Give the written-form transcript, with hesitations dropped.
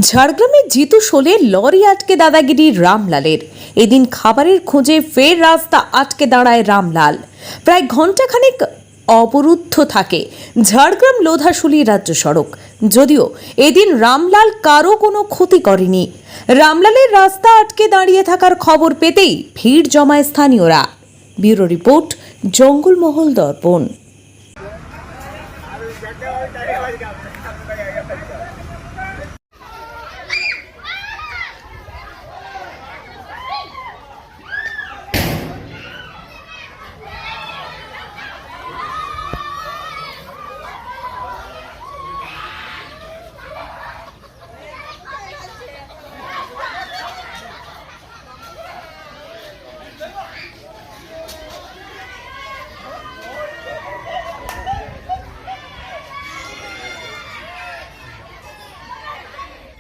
ঝাড়গ্রামের জিতু শোলে লরি আটকে দাদাগিরি রামলালের। এদিন খাবারের খোঁজে ফের রাস্তা আটকে দাঁড়ায় রামলাল। প্রায় ঘণ্টাখানেক অবরুদ্ধ থাকে ঝাড়গ্রাম লোধাশুলি রাজ্য সড়ক। যদিও এদিন রামলাল কারো কোনো ক্ষতি করেনি। রামলালের রাস্তা আটকে দাঁড়িয়ে থাকার খবর পেতেই ভিড় জমায় স্থানীয়রা। ব্যুরো রিপোর্ট, জঙ্গলমহল দর্পণ।